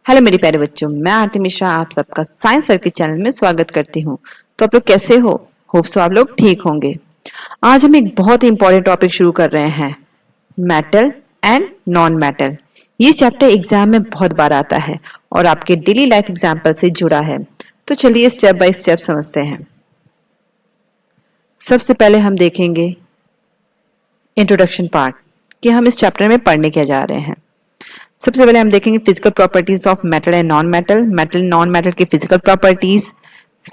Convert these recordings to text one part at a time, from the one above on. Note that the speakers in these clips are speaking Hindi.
हेलो मेरे प्यारे बच्चों, मैं आरती मिश्रा आप सबका साइंस सर्किट चैनल में स्वागत करती हूँ। तो आप लोग कैसे हो? होप सो आप लोग ठीक होंगे। आज हम एक बहुत ही इंपॉर्टेंट टॉपिक शुरू कर रहे हैं, मेटल एंड नॉन मेटल। ये चैप्टर एग्जाम में बहुत बार आता है और आपके डेली लाइफ एग्जाम्पल से जुड़ा है। तो चलिए स्टेप बाय स्टेप समझते हैं। सबसे पहले हम देखेंगे इंट्रोडक्शन पार्ट कि हम इस चैप्टर में पढ़ने क्या जा रहे हैं। सबसे पहले हम देखेंगे physical properties of metal and non metal, metal non metal की फिजिकल प्रॉपर्टीज,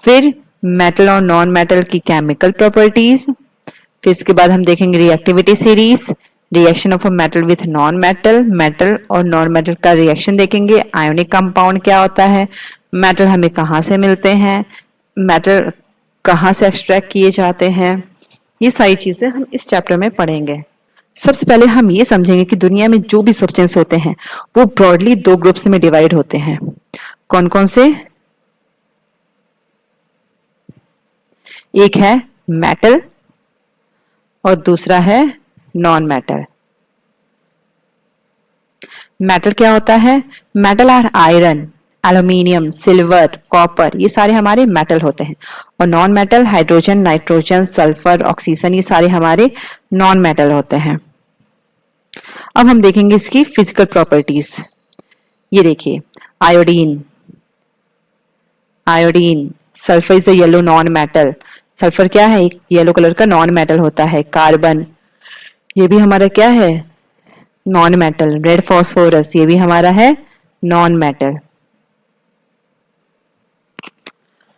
फिर मेटल और नॉन मेटल की केमिकल प्रॉपर्टीज, फिर इसके बाद हम देखेंगे reactivity series, reaction of a metal with non metal, metal और नॉन मेटल का रिएक्शन देखेंगे, आयोनिक कंपाउंड क्या होता है, मेटल हमें कहाँ से मिलते हैं, मेटल कहाँ से एक्सट्रैक्ट किए जाते हैं। ये सारी चीजें हम इस चैप्टर में पढ़ेंगे। सबसे पहले हम ये समझेंगे कि दुनिया में जो भी सब्सटेंस होते हैं वो ब्रॉडली दो ग्रुप्स में डिवाइड होते हैं। कौन कौन से? एक है मेटल और दूसरा है नॉन मेटल। मेटल क्या होता है? Metal are iron, aluminium, silver, copper, ये सारे हमारे मेटल होते हैं। और non metal hydrogen, nitrogen, sulphur, oxygen, ये सारे हमारे नॉन मेटल होते हैं। अब हम देखेंगे इसकी फिजिकल प्रॉपर्टीज। ये देखिए, iodine, iodine, sulphur is a yellow non metal. Sulphur क्या है? एक येलो कलर का नॉन मेटल होता है। कार्बन, ये भी हमारा क्या है? Non metal. रेड फॉस्फोरस, ये भी हमारा है नॉन मेटल।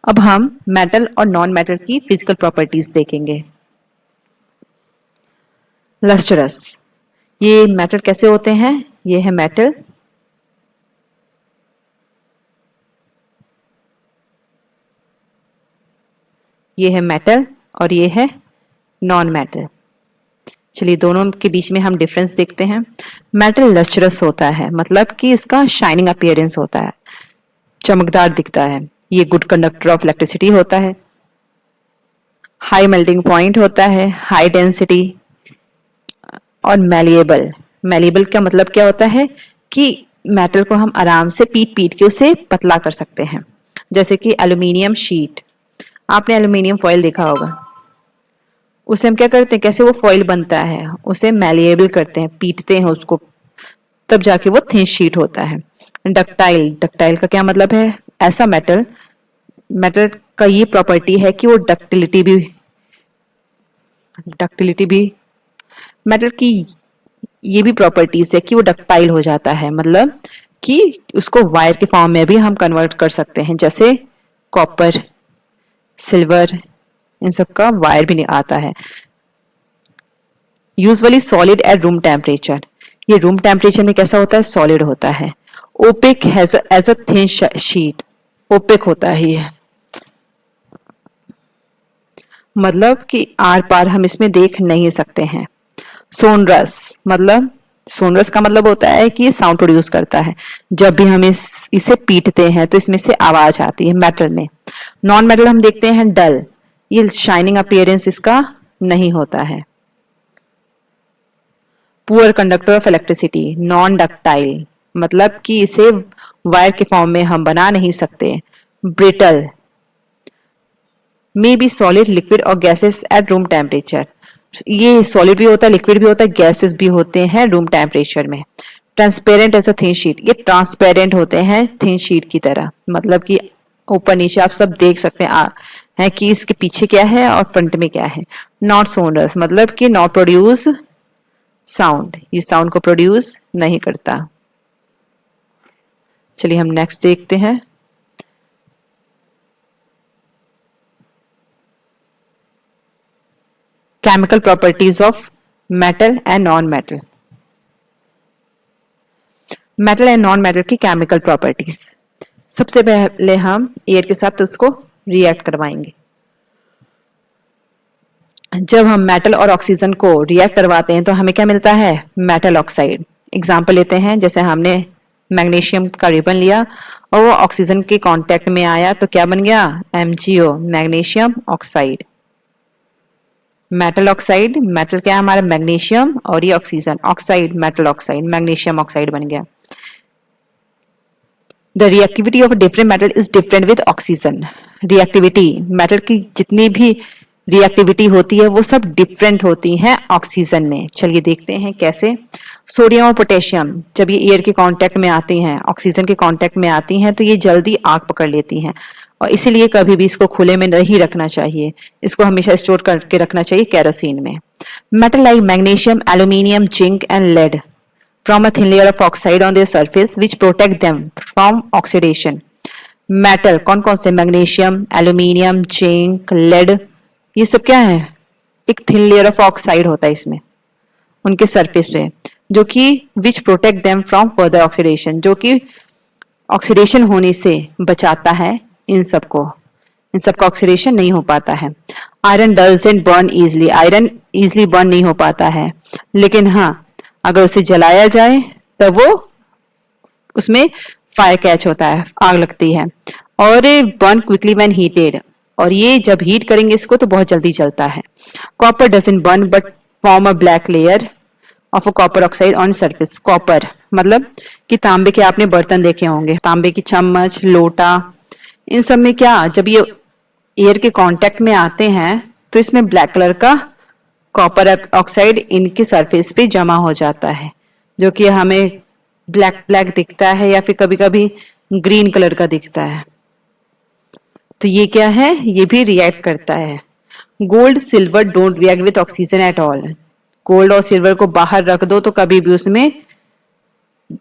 अब हम मेटल और नॉन मेटल की फिजिकल प्रॉपर्टीज देखेंगे। लस्टरस, ये मेटल कैसे होते हैं? ये है मेटल, ये है मेटल और ये है नॉन मेटल। चलिए दोनों के बीच में हम डिफरेंस देखते हैं। मेटल लस्टरस होता है, मतलब कि इसका शाइनिंग अपीयरेंस होता है, चमकदार दिखता है। ये गुड कंडक्टर ऑफ इलेक्ट्रिसिटी होता है, हाई मेल्टिंग पॉइंट होता है, हाई डेंसिटी और मैलिएबल। मैलिएबल का मतलब क्या होता है कि मेटल को हम आराम से पीट पीट के उसे पतला कर सकते हैं। जैसे कि एल्यूमिनियम शीट, आपने एल्यूमिनियम फॉयल देखा होगा। उसे हम क्या करते हैं, कैसे वो फॉयल बनता है, उसे मैलिएबल करते हैं, पीटते हैं उसको, तब जाके वो थिन शीट होता है। डक्टाइल, डक्टाइल का क्या मतलब है? ऐसा मेटल, मेटल का ये प्रॉपर्टी है कि वो डक्टिलिटी भी मेटल की ये भी प्रॉपर्टीज है कि वो डक्टाइल हो जाता है, मतलब कि उसको वायर के फॉर्म में भी हम कन्वर्ट कर सकते हैं। जैसे कॉपर, सिल्वर, इन सब का वायर भी नहीं आता है। Usually solid at room temperature, ये रूम टेम्परेचर में कैसा होता है? सॉलिड होता है। Opaque as a thin sheet, opaque होता है ये, मतलब कि आर पार हम इसमें देख नहीं सकते हैं। सोनरस, मतलब सोनरस का मतलब होता है कि ये साउंड प्रोड्यूस करता है। जब भी हम इसे पीटते हैं तो इसमें से आवाज आती है मेटल में। नॉन मेटल हम देखते हैं डल, ये शाइनिंग अपीयरेंस इसका नहीं होता है। Poor conductor of electricity, non ductile, मतलब कि इसे वायर के फॉर्म में हम बना नहीं सकते। Brittle, may be solid, liquid और गैसेस एट रूम टेम्परेचर, ये सॉलिड भी होता है, लिक्विड भी होता है, गैसेस भी होते हैं रूम टेम्परेचर में। Transparent as a thin sheet, ये ट्रांसपेरेंट होते हैं थिन शीट की तरह, मतलब कि ऊपर नीचे आप सब देख सकते हैं कि इसके पीछे क्या है और फ्रंट में क्या है। नॉट सोनरस, मतलब कि नॉट प्रोड्यूस साउंड, ये साउंड को प्रोड्यूस नहीं करता। चलिए हम नेक्स्ट देखते हैं। Chemical properties of metal and non metal. Metal and non metal की केमिकल प्रॉपर्टीज। सबसे पहले हम एयर के साथ उसको रिएक्ट करवाएंगे। जब हम मेटल और ऑक्सीजन को रिएक्ट करवाते हैं तो हमें क्या मिलता है? Metal oxide. एग्जाम्पल लेते हैं, जैसे हमने मैग्नीशियम का रिबन लिया और वो ऑक्सीजन के कांटेक्ट में आया तो क्या बन गया? MgO, magnesium oxide. Metal oxide, metal क्या है हमारा? मैग्नीशियम, और ये oxygen, oxide, metal oxide, magnesium oxide बन गया। The reactivity of different metal is different with oxygen. Reactivity, metal की जितनी भी रिएक्टिविटी होती है वो सब डिफरेंट होती हैं ऑक्सीजन में। चलिए देखते हैं कैसे। सोडियम और पोटेशियम जब ये एयर के कांटेक्ट में आती हैं, ऑक्सीजन के कांटेक्ट में आती हैं, तो ये जल्दी आग पकड़ लेती हैं और इसीलिए कभी भी इसको खुले में नहीं रखना चाहिए, इसको हमेशा स्टोर करके रखना चाहिए केरोसिन में। Metal like magnesium, aluminium, zinc and lead from a thin layer of oxide on their surface which protect them from oxidation। Metal कौन कौन से, मैग्नीशियम, एल्यूमिनियम, जिंक, लेड, ये सब क्या है, एक थिन लेयर ऑफ ऑक्साइड होता है इसमें उनके सरफेस पे, जो कि विच protect them from further oxidation, जो कि ऑक्सीडेशन होने से बचाता है इन सबको, इन सबका ऑक्सीडेशन नहीं हो पाता है। Iron doesn't burn easily, iron easily burn नहीं हो पाता है, लेकिन हाँ अगर उसे जलाया जाए तब वो उसमें फायर कैच होता है, आग लगती है। और बर्न क्विकली व्हेन हीटेड, और ये जब हीट करेंगे इसको तो बहुत जल्दी जलता है। Copper doesn't burn but form a black layer of a copper oxide on surface. Copper मतलब कि तांबे के आपने बर्तन देखे होंगे, तांबे की चम्मच, लोटा, इन सब में क्या, जब ये एयर के कांटेक्ट में आते हैं तो इसमें ब्लैक कलर का कॉपर ऑक्साइड इनके सरफेस पे जमा हो जाता है, जो कि हमें ब्लैक ब्लैक दिखता है या फिर कभी कभी ग्रीन कलर का दिखता है। तो ये क्या है, ये भी रिएक्ट करता है। Gold silver don't react with oxygen at all. Gold और सिल्वर को बाहर रख दो तो कभी भी उसमें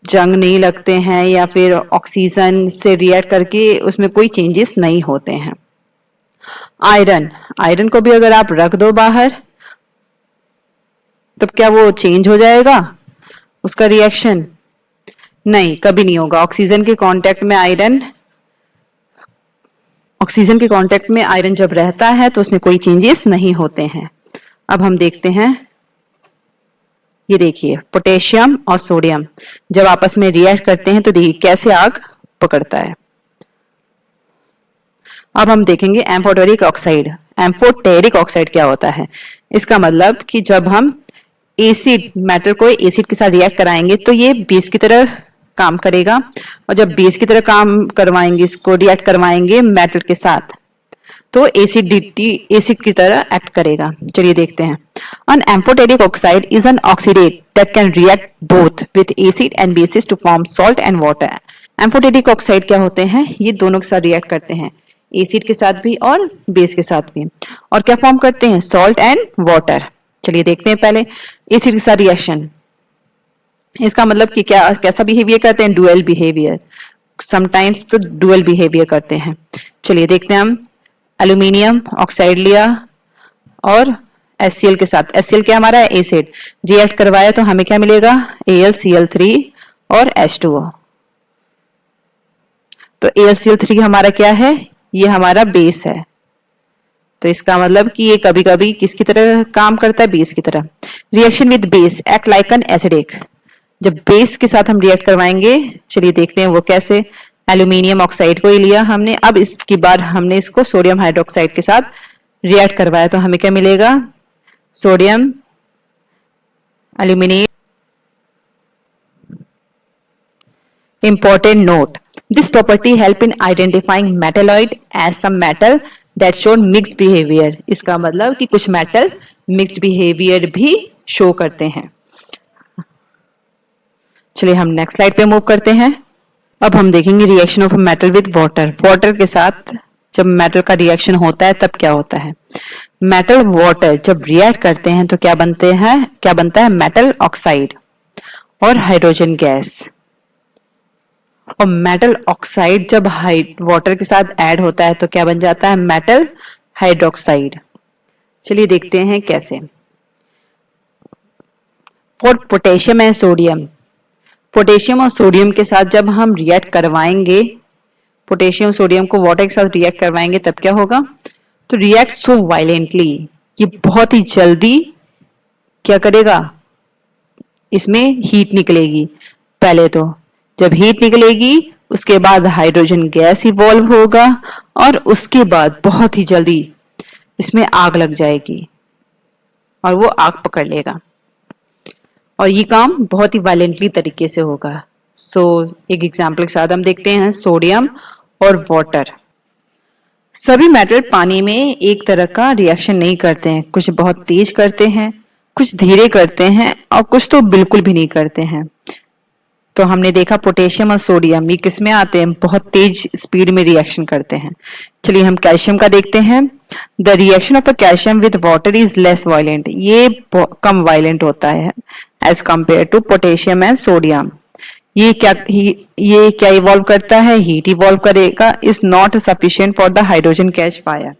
जंग नहीं लगते हैं या फिर ऑक्सीजन से रिएक्ट करके उसमें कोई चेंजेस नहीं होते हैं। आयरन, आयरन को भी अगर आप रख दो बाहर तब क्या वो चेंज हो जाएगा उसका रिएक्शन? नहीं, कभी नहीं होगा। ऑक्सीजन के कांटेक्ट में आयरन, ऑक्सीजन के कांटेक्ट में आयरन जब रहता है तो उसमें कोई चेंजेस नहीं होते हैं। अब हम देखते हैं, ये देखिए पोटेशियम और सोडियम जब आपस में रिएक्ट करते हैं तो देखिए कैसे आग पकड़ता है। अब हम देखेंगे एम्फोटेरिक ऑक्साइड। एम्फोटेरिक ऑक्साइड क्या होता है? इसका मतलब कि जब हम एसिड, मेटल को एसिड के साथ रिएक्ट कराएंगे तो ये बेस की तरह काम करेगा, और जब बेस की तरह काम करवाएंगे, इसको रिएक्ट करवाएंगे मेटल के साथ, तो एसिडिटी, एसिड की तरह एक्ट करेगा। चलिए देखते हैं। An amphoteric oxide is an oxidate that can react both with acid and bases to form salt and water। Amphoteric oxide क्या होते हैं? ये दोनों के साथ रिएक्ट करते हैं, एसिड के साथ भी और बेस के साथ भी, और क्या फॉर्म करते हैं? Salt and water. चलिए देखते हैं पहले एसिड के साथ रिएक्शन। इसका मतलब कि क्या, कैसा बिहेवियर करते हैं? डुअल बिहेवियर, समटाइम्स तो डुअल बिहेवियर करते हैं। चलिए देखते हैं हम। एल्यूमिनियम ऑक्साइड लिया और HCl के साथ, HCl क्या हमारा एसिड, रिएक्ट करवाया तो हमें क्या मिलेगा? AlCl3 और H2O। तो AlCl3 हमारा क्या है? ये हमारा बेस है। तो इसका मतलब कि ये कभी कभी किसकी तरह काम करता है? बेस की तरह। Reaction with base act like an acidic, जब बेस के साथ हम रिएक्ट करवाएंगे, चलिए देखते हैं वो कैसे। एल्यूमिनियम ऑक्साइड को ही लिया हमने, अब इसकी बार हमने इसको सोडियम हाइड्रोक्साइड के साथ रिएक्ट करवाया तो हमें क्या मिलेगा? Sodium aluminate. Important note: this property help in identifying metalloid as some metal that show mixed behavior। इसका मतलब कि कुछ मेटल मिक्स्ड बिहेवियर भी शो करते हैं। चलिए हम नेक्स्ट स्लाइड पे मूव करते हैं। अब हम देखेंगे reaction of metal with water. Water के साथ जब मेटल का रिएक्शन होता है तब क्या होता है? मेटल वाटर जब रिएक्ट करते हैं तो क्या बनते हैं, क्या बनता है? मेटल ऑक्साइड और हाइड्रोजन गैस। और मेटल ऑक्साइड जब वाटर के साथ ऐड होता है तो क्या बन जाता है? Metal hydroxide. चलिए देखते हैं कैसे। For potassium and sodium, potassium और सोडियम के साथ जब हम रिएक्ट करवाएंगे, पोटेशियम सोडियम को वाटर के साथ रिएक्ट करवाएंगे तब क्या होगा? तो रिएक्ट सो वायलेंटली, ये बहुत ही जल्दी क्या करेगा? इसमें हीट निकलेगी। पहले तो जब हीट निकलेगी उसके बाद हाइड्रोजन गैस इवॉल्व होगा और उसके बाद बहुत ही जल्दी इसमें आग लग जाएगी और वो आग पकड़ लेगा, और ये काम बहुत ही वायलेंटली तरीके से होगा। एक एग्जाम्पल के साथ हम देखते हैं सोडियम और वाटर। सभी मेटल पानी में एक तरह का रिएक्शन नहीं करते हैं, कुछ बहुत तेज करते हैं, कुछ धीरे करते हैं और कुछ तो बिल्कुल भी नहीं करते हैं। तो हमने देखा पोटेशियम और सोडियम ये किस में आते हैं, बहुत तेज स्पीड में रिएक्शन करते हैं। चलिए हम कैल्शियम का देखते हैं। The reaction of a calcium with water is less violent, ये कम वायलेंट होता है as compare to potassium and sodium. ये क्या इवॉल्व करता है, हीट इवॉल्व करेगा, is not sufficient for the hydrogen catch fire.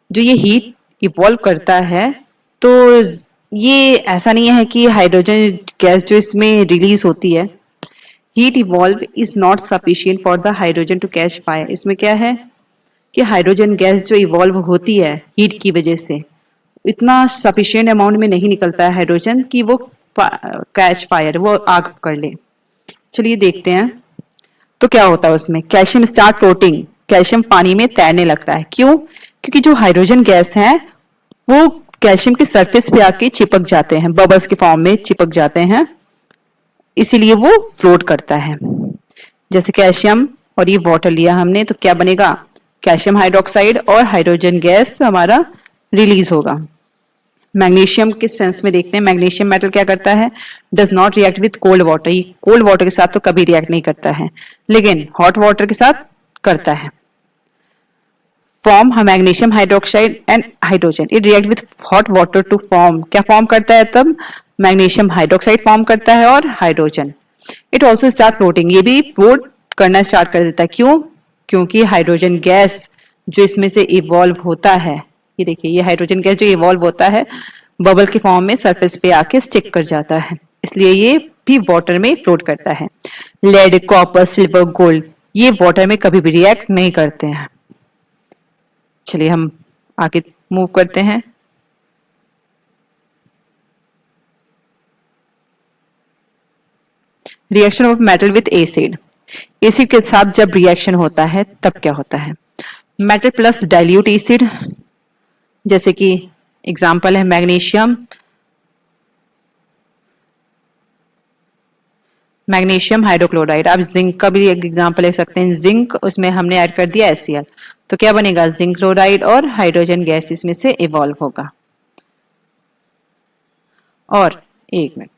जो ये हीट इवॉल्व करता है तो ये ऐसा नहीं है कि हाइड्रोजन गैस जो इसमें रिलीज होती है, heat evolve is not sufficient for the hydrogen to catch fire. इसमें क्या है कि हाइड्रोजन गैस जो इवॉल्व होती है हीट की वजह से इतना सफिशिएंट अमाउंट में नहीं निकलता है हाइड्रोजन कि वो कैच फायर, वो आग पकड़ ले। चलिए देखते हैं तो क्या होता है उसमें। कैल्शियम स्टार्ट फ्लोटिंग, कैल्शियम पानी में तैरने लगता है। क्यों? क्योंकि जो हाइड्रोजन गैस है वो कैल्शियम के सरफेस पे आके चिपक जाते हैं, बबल्स के फॉर्म में चिपक जाते हैं, इसीलिए वो फ्लोट करता है। जैसे कैल्शियम और ये वाटर लिया हमने तो क्या बनेगा, कैल्शियम हाइड्रोक्साइड और हाइड्रोजन गैस हमारा रिलीज होगा। मैग्नीशियम के सेंस में देखते हैं, मैग्नीशियम मेटल क्या करता है, does not react with cold water. ये कोल्ड वाटर के साथ तो कभी रिएक्ट नहीं करता है, लेकिन हॉट वाटर के साथ करता है। Form magnesium hydroxide and hydrogen, it react with hot water to form, क्या फॉर्म करता है तब, मैग्नीशियम हाइड्रोक्साइड फॉर्म करता है और hydrogen. It also start floating, ये भी फ्लोट करना स्टार्ट कर देता है। क्यों? क्योंकि हाइड्रोजन गैस जो इसमें से इवॉल्व होता है, ये देखिए ये हाइड्रोजन गैस जो इवॉल्व होता है बबल के फॉर्म में सरफेस पे आके स्टिक कर जाता है, इसलिए ये भी वाटर में फ्लोट करता है। लेड, कॉपर, सिल्वर, गोल्ड ये वाटर में कभी भी रिएक्ट नहीं करते हैं। चलिए हम आगे मूव करते हैं। Reaction of metal with acid, acid के साथ जब रिएक्शन होता है तब क्या होता है, मेटल प्लस डाइल्यूट एसिड, जैसे कि एग्जांपल है मैग्नीशियम, मैग्नीशियम हाइड्रोक्लोराइड। आप जिंक का भी एक एग्जांपल ले सकते हैं, जिंक उसमें हमने ऐड कर दिया HCl, तो क्या बनेगा, जिंक क्लोराइड और हाइड्रोजन गैस इसमें से इवॉल्व होगा। और एक minute,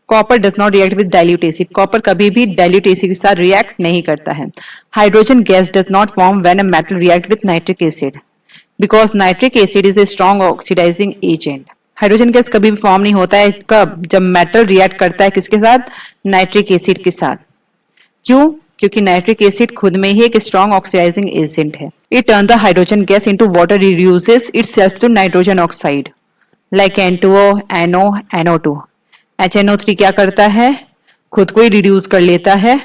copper does not react with dilute acid, copper कभी भी डाइल्यूट एसिड के साथ रिएक्ट नहीं करता है। Hydrogen gas does not form when a metal react with nitric acid because nitric acid is a strong oxidising agent. Hydrogen gas कभी भी फॉर्म नहीं होता है, कब, जब मेटल रिएक्ट करता है किसके साथ, नाइट्रिक एसिड के साथ। क्यों? क्योंकि नाइट्रिक एसिड खुद में ही एक स्ट्रॉन्ग ऑक्सीडाइजिंग एजेंट है। It turn the hydrogen gas into water, reduces itself to nitrogen oxide like N2O, NO, NO2। HNO3 क्या करता है, खुद को ही रिड्यूस कर लेता है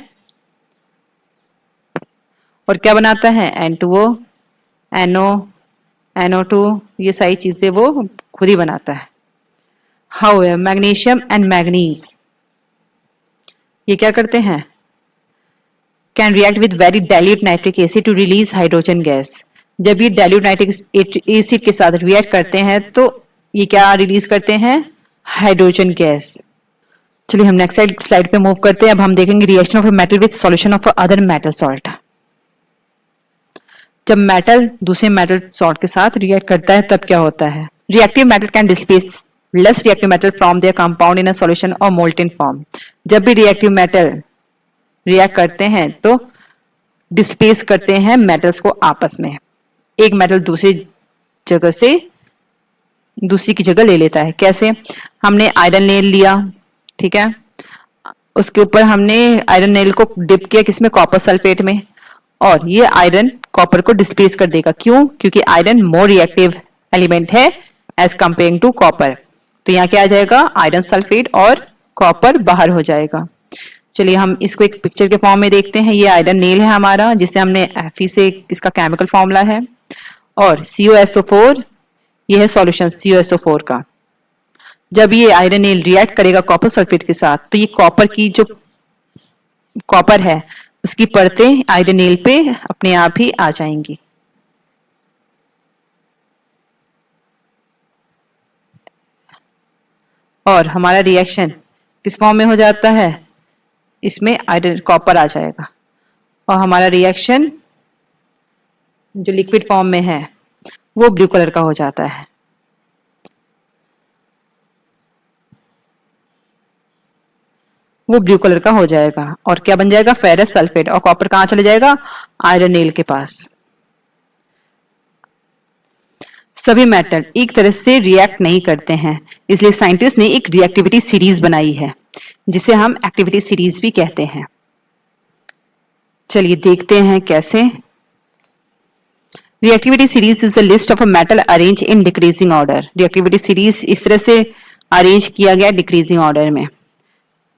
और क्या बनाता है, N2O, NO, NO2 ये सारी चीजें वो खुद ही बनाता है। हाउएवर मैग्नीशियम एंड मैग्नीज ये क्या करते हैं, can react with very dilute nitric acid to release hydrogen gas. जब ये डाइल्यूट नाइट्रिक एसिड के साथ रिएक्ट करते हैं तो ये क्या रिलीज करते हैं, हाइड्रोजन गैस। चलिए हम नेक्स्ट स्लाइड पे मूव करते हैं। अब हम देखेंगे reaction of a metal with solution of other metal salt. जब मेटल दूसरे मेटल सॉल्ट के साथ रिएक्ट करता है तब क्या होता है, reactive metal can displace less reactive metal from there compound in a solution और मोल्टेन फॉर्म। जब भी रिएक्टिव मेटल रिएक्ट करते हैं तो डिस्प्लेस करते हैं मेटल्स को आपस में, एक मेटल दूसरी जगह से दूसरी की जगह ले लेता है। कैसे, हमने आयरन नेल लिया, ठीक है, उसके ऊपर हमने आयरन नेल को डिप किया किसमें, कॉपर सल्फेट में, और ये आयरन कॉपर को डिस्प्लेस कर देगा। क्यों? क्योंकि आयरन मोर रिएक्टिव एलिमेंट है एज कंपेयरिंग टू कॉपर। तो यहाँ क्या आ जाएगा, आयरन सल्फेट और कॉपर बाहर हो जाएगा। चलिए हम इसको एक पिक्चर के फॉर्म में देखते हैं। ये आयरन नेल है हमारा जिसे हमने Fe से इसका केमिकल फॉर्मूला है, और CuSO4 ये है सॉल्यूशन CuSO4 का। जब ये आयरन नेल रिएक्ट करेगा कॉपर सल्फेट के साथ तो ये कॉपर की जो कॉपर है उसकी परतें आयरन नेल पे अपने आप ही आ जाएंगी। और हमारा रिएक्शन किस फॉर्म में हो जाता है, इसमें आयरन कॉपर आ जाएगा और हमारा रिएक्शन जो लिक्विड फॉर्म में है वो ब्लू कलर का हो जाता है। वो ब्लू कलर का हो जाएगा और क्या बन जाएगा, फेरस सल्फेट, और कॉपर कहाँ चले जाएगा, आयरन नेल के पास। सभी मेटल एक तरह से रिएक्ट नहीं करते हैं, इसलिए साइंटिस्ट ने एक रिएक्टिविटी सीरीज बनाई है जिसे हम एक्टिविटी सीरीज भी कहते हैं। चलिए देखते हैं कैसे। Reactivity series is a list of a metal arrange in decreasing order. Reactivity series इस तरह से अरेंज किया गया डिक्रीजिंग ऑर्डर में।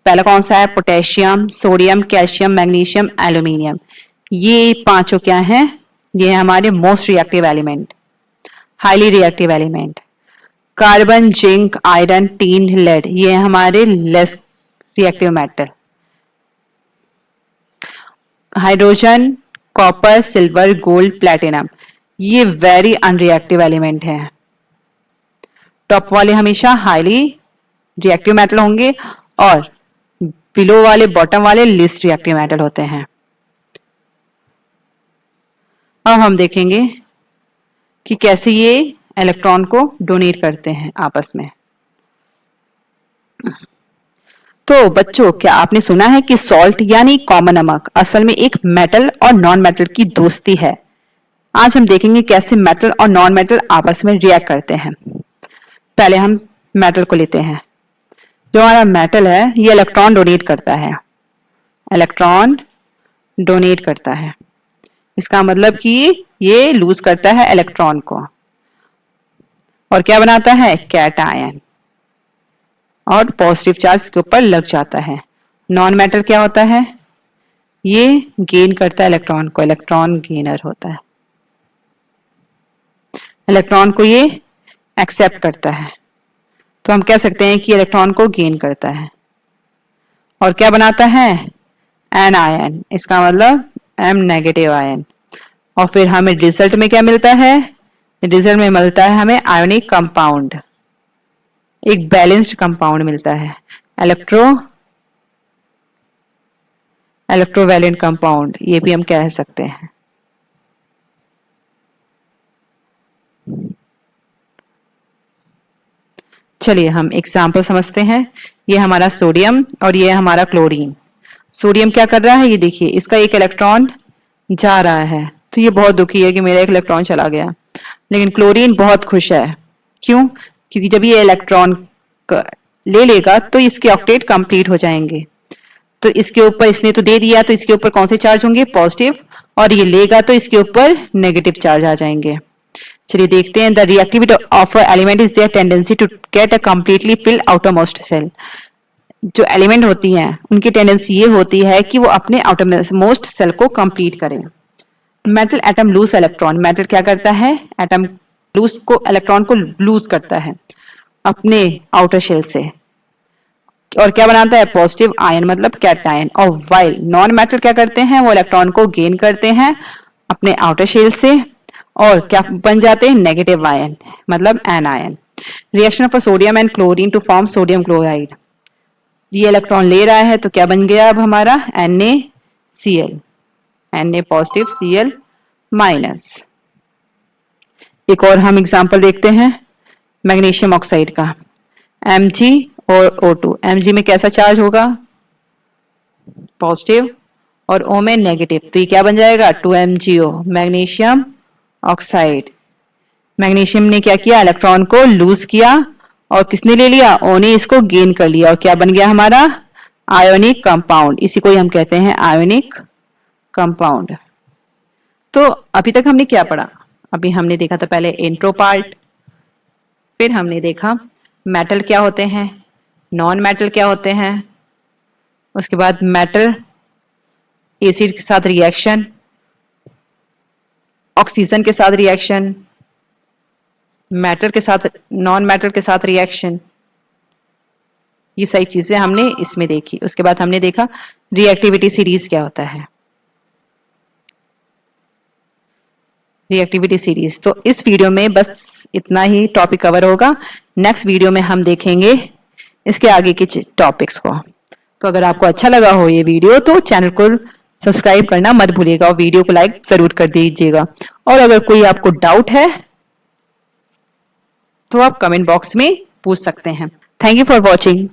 पहला कौन सा है, potassium, sodium, calcium, magnesium, aluminium. ये पांचों क्या हैं, ये है हमारे most reactive element, highly reactive element. Carbon, zinc, iron, tin, lead, ये है हमारे less reactive metal. Hydrogen, copper, silver, gold, platinum, ये वेरी अनरिएक्टिव एलिमेंट है। टॉप वाले हमेशा हाईली रिएक्टिव मेटल होंगे और बिलो वाले, बॉटम वाले लिस्ट रिएक्टिव मेटल होते हैं। अब हम देखेंगे कि कैसे ये इलेक्ट्रॉन को डोनेट करते हैं आपस में। तो बच्चों, क्या आपने सुना है कि सॉल्ट यानी कॉमन नमक असल में एक मेटल और नॉन मेटल की दोस्ती है। आज हम देखेंगे कैसे मेटल और नॉन मेटल आपस में रिएक्ट करते हैं। पहले हम मेटल को लेते हैं। जो हमारा मेटल है ये इलेक्ट्रॉन डोनेट करता है, इलेक्ट्रॉन डोनेट करता है। इसका मतलब कि ये लूज करता है इलेक्ट्रॉन को और क्या बनाता है, कैटायन, और पॉजिटिव चार्ज के ऊपर लग जाता है। नॉन मेटल क्या होता है, ये गेन करता है इलेक्ट्रॉन को, इलेक्ट्रॉन गेनर होता है। इलेक्ट्रॉन को ये एक्सेप्ट करता है, तो हम कह सकते हैं कि इलेक्ट्रॉन को गेन करता है और क्या बनाता है, एन आयन, इसका मतलब एम नेगेटिव आयन। और फिर हमें रिजल्ट में क्या मिलता है, रिजल्ट में मिलता है हमें आयोनिक कंपाउंड, एक बैलेंस्ड कंपाउंड मिलता है, इलेक्ट्रोवैलेंट कंपाउंड, ये भी हम कह सकते हैं। चलिए हम एग्जाम्पल समझते हैं। ये हमारा सोडियम और ये हमारा क्लोरीन। सोडियम क्या कर रहा है, ये देखिए, इसका एक इलेक्ट्रॉन जा रहा है, तो ये बहुत दुखी है कि मेरा एक इलेक्ट्रॉन चला गया। लेकिन क्लोरीन बहुत खुश है, क्यों, क्योंकि जब ये इलेक्ट्रॉन ले लेगा तो इसके ऑक्टेट कंप्लीट हो जाएंगे। तो इसके ऊपर इसने तो दे दिया, तो इसके ऊपर कौन से चार्ज होंगे, पॉजिटिव, और ये लेगा तो इसके ऊपर नेगेटिव चार्ज आ जाएंगे। चलिए देखते हैं। The reactivity of element is there tendency to get a completely fill outermost shell. जो एलिमेंट होती हैं उनकी टेंडेंसी ये होती है कि वो अपने आउटरमोस्ट सेल को कंप्लीट करें। Metal atom loose electron, metal क्या करता है, एटम लूज को, इलेक्ट्रॉन को लूज करता है अपने आउटर शेल से और क्या बनाता है, पॉजिटिव आयन, मतलब कैटायन। और वाइल नॉन मेटल क्या करते हैं, वो इलेक्ट्रॉन को गेन करते हैं अपने आउटर शेल से और क्या बन जाते हैं, नेगेटिव आयन, मतलब anion. Reaction of sodium and chlorine to form sodium chloride. ये इलेक्ट्रॉन ले रहा है तो क्या बन गया अब हमारा, NaCl, Na positive, Cl minus. एक और हम एग्जांपल देखते हैं मैग्नीशियम ऑक्साइड का, Mg और O2। Mg में कैसा चार्ज होगा, पॉजिटिव, और O में नेगेटिव, तो ये क्या बन जाएगा, 2MgO, मैग्नीशियम ऑक्साइड। मैग्नीशियम ने क्या किया, इलेक्ट्रॉन को लूज किया और किसने ले लिया, O ने इसको गेन कर लिया और क्या बन गया हमारा, आयोनिक कंपाउंड। इसी को ही हम कहते हैं आयोनिक कंपाउंड। तो अभी तक हमने क्या पढ़ा, अभी हमने देखा था पहले इंट्रो पार्ट, फिर हमने देखा मेटल क्या होते हैं, नॉन मेटल क्या होते हैं, उसके बाद मेटल एसिड के साथ रिएक्शन, ऑक्सीजन के साथ रिएक्शन, मेटल के साथ, नॉन मेटल के साथ रिएक्शन, ये सारी चीजें हमने इसमें देखी। उसके बाद हमने देखा रिएक्टिविटी सीरीज क्या होता है, रिएक्टिविटी सीरीज। तो इस वीडियो में बस इतना ही टॉपिक कवर होगा। नेक्स्ट वीडियो में हम देखेंगे इसके आगे के टॉपिक्स को। तो अगर आपको अच्छा लगा हो ये वीडियो तो चैनल को सब्सक्राइब करना मत भूलिएगा और वीडियो को लाइक जरूर कर दीजिएगा। और अगर कोई आपको डाउट है तो आप कमेंट बॉक्स में पूछ सकते हैं। Thank you for watching.